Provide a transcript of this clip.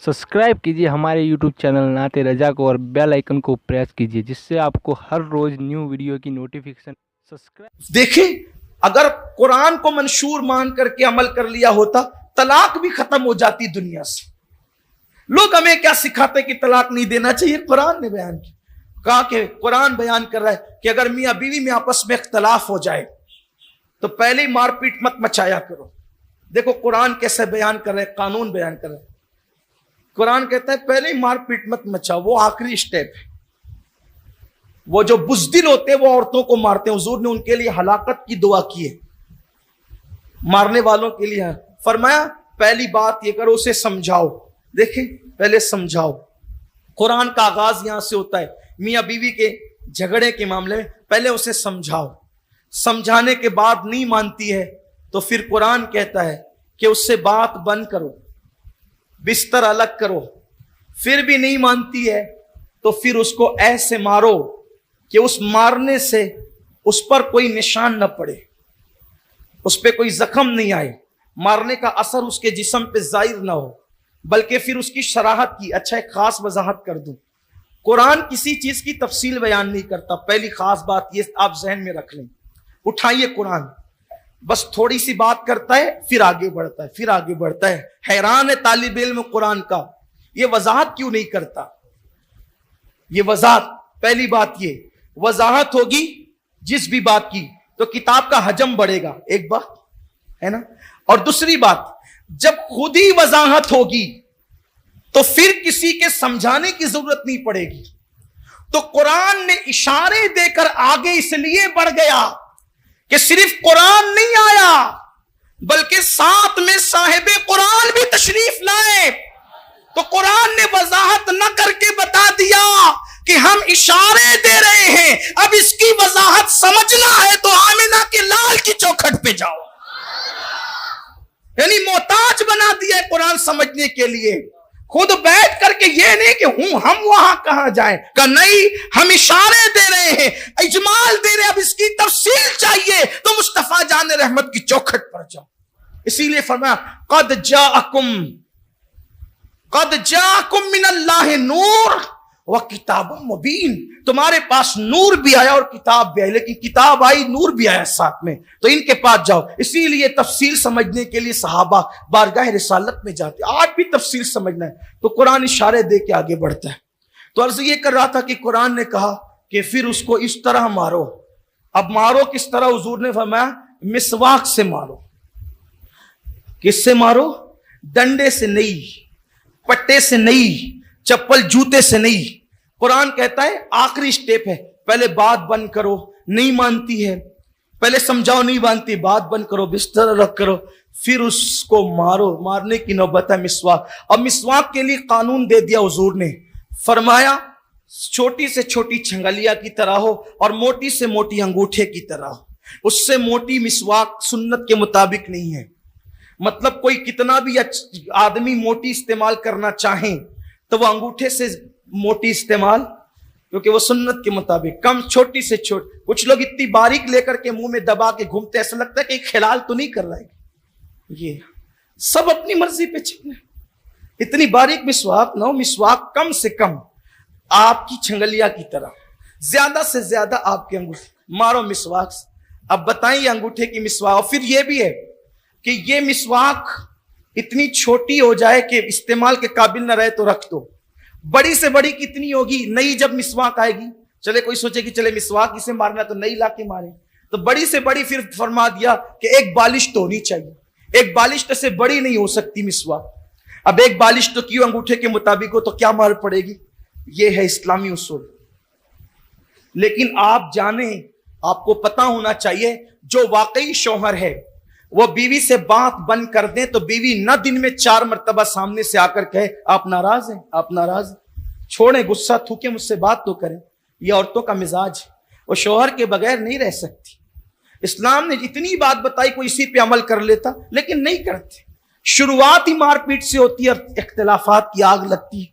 Subscribe कीजिए हमारे YouTube channel नाते रजा को और बेल आइकन को प्रेस कीजिए जिससे आपको हर रोज न्यू वीडियो की नोटिफिकेशन सब्सक्राइब। देखिए, अगर कुरान को मंशूर मान करके अमल कर लिया होता, तलाक भी खत्म हो जाती दुनिया से। लोग हमें क्या सिखाते कि तलाक नहीं देना चाहिए, कुरान ने बयान किया। कहा कि कुरान बयान कर रहा है कि अगर मियां बीवी में आपस में इख्तलाफ हो जाए तो पहले ही मारपीट मत मचाया करो। देखो कुरान कैसे बयान कर रहे हैं, कानून बयान कर रहे हैं। कुरान कहता है पहले ही मारपीट मत मचाओ, वो आखिरी स्टेप है। वो जो बुज़दिल होते हैं वो औरतों को मारते हैं, हुजूर ने उनके लिए हलाकत की दुआ की है, मारने वालों के लिए। फरमाया पहली बात ये करो, उसे समझाओ। देखें, पहले समझाओ। कुरान का आगाज यहां से होता है। मियां बीवी के झगड़े के मामले में पहले उसे समझाओ। समझाने के बाद नहीं मानती है तो फिर कुरान कहता है कि उससे बात बंद करो, बिस्तर अलग करो। फिर भी नहीं मानती है तो फिर उसको ऐसे मारो कि उस मारने से उस पर कोई निशान न पड़े, उस पर कोई जख्म नहीं आए, मारने का असर उसके जिस्म पे जाहिर ना हो, बल्कि फिर उसकी शराहत की। अच्छा, एक खास वजाहत कर दूं, कुरान किसी चीज की तफसील बयान नहीं करता। पहली खास बात ये आप जहन में रख लें। उठाइए कुरान, बस थोड़ी सी बात करता है, फिर आगे बढ़ता है, फिर आगे बढ़ता है। हैरान है तालिब इल्म कुरान का, ये वजाहत क्यों नहीं करता। ये वजाहत, पहली बात ये वजाहत होगी जिस भी बात की तो किताब का हजम बढ़ेगा, एक बात है ना। और दूसरी बात, जब खुद ही वजाहत होगी तो फिर किसी के समझाने की जरूरत नहीं पड़ेगी। तो कुरान ने इशारे देकर आगे इसलिए बढ़ गया कि सिर्फ कुरान नहीं आया बल्कि साथ में साहिबे कुरान भी तशरीफ लाए। तो कुरान ने वजाहत न करके बता दिया कि हम इशारे दे रहे हैं, अब इसकी वजाहत समझना है तो आमिना के लाल की चौखट पे जाओ। यानी मोहताज बना दिया है कुरान समझने के लिए। खुद बैठ करके ये नहीं कि हम वहां कहां जाएं, का नहीं, हम इशारे दे रहे हैं, इजमाल दे रहे हैं, अब इसकी तफसील चाहिए तो मुस्तफा जान रहमत की चौखट पर जाओ। इसीलिए फरमाया कद जाअकुम मिनल्लाहि नूर व किताबुम मुबीन। तुम्हारे पास नूर भी आया और किताब भी आई, लेकिन किताब आई, नूर भी आया साथ में, तो इनके पास जाओ। इसीलिए तफसील समझने के लिए सहाबा बारगाह रिसालत में जाते। आज भी तफसील समझना है तो कुरान इशारे दे के आगे बढ़ता है। तो अर्ज ये कर रहा था कि कुरान ने कहा कि फिर उसको इस तरह मारो। अब मारो किस तरह, हुजूर ने फरमाया मिसवाक से मारो। किससे मारो? डंडे से नहीं, पट्टे से नहीं, चप्पल जूते से नहीं। कुरान कहता है आखिरी स्टेप है, पहले बात बंद करो, नहीं मानती है, पहले समझाओ, नहीं मानती, बात बंद करो, बिस्तर रख करो, फिर उसको मारो। मारने की नौबत है मिसवाक। अब मिसवाक के लिए कानून दे दिया हुजूर ने। फरमाया छोटी से छोटी छंगलिया की तरह हो और मोटी से मोटी अंगूठे की तरह हो। उससे मोटी मिसवाक सुन्नत के मुताबिक नहीं है। मतलब कोई कितना भी आदमी मोटी इस्तेमाल करना चाहे तो वो अंगूठे से मोटी इस्तेमाल, क्योंकि वो सुन्नत के मुताबिक कम, छोटी से छोटी। कुछ लोग इतनी बारीक लेकर के मुंह में दबा के घूमते, ऐसा लगता है कि खिलाल तो नहीं कर रहा है। ये सब अपनी मर्जी पे चलना। इतनी बारीक मिसवाक ना हो, मिसवाक कम से कम आपकी छंगलिया की तरह, ज्यादा से ज्यादा आपके अंगूठे मारो मिसवाक से। अब बताइए अंगूठे की मिसवाक। और फिर ये भी है कि ये मिसवाक इतनी छोटी हो जाए कि इस्तेमाल के काबिल न रहे तो रख दो। बड़ी से बड़ी कितनी होगी? नई जब मिसवाक आएगी, चले कोई सोचे कि चले मिसवाक इसे मारना तो नई ला के मारे, तो बड़ी से बड़ी फिर फरमा दिया कि एक बालिश तो होनी चाहिए। एक बालिश से बड़ी नहीं हो सकती मिसवाक। अब एक बालिश तो क्यों अंगूठे के मुताबिक हो तो क्या मार पड़ेगी? ये है इस्लामी उसूल। लेकिन आप जाने, आपको पता होना चाहिए, जो वाकई शौहर है वो बीवी से बात बंद कर दें तो बीवी न दिन में 4 मरतबा सामने से आकर कहे आप नाराज हैं, आप नाराज हैं, छोड़ें, गुस्सा थूके, मुझसे बात तो करें। ये औरतों का मिजाज है, वो शौहर के बगैर नहीं रह सकती। इस्लाम ने जितनी बात बताई कोई इसी पे अमल कर लेता, लेकिन नहीं करते। शुरुआत ही मारपीट से होती है और इख्तिलाफात की आग लगती है।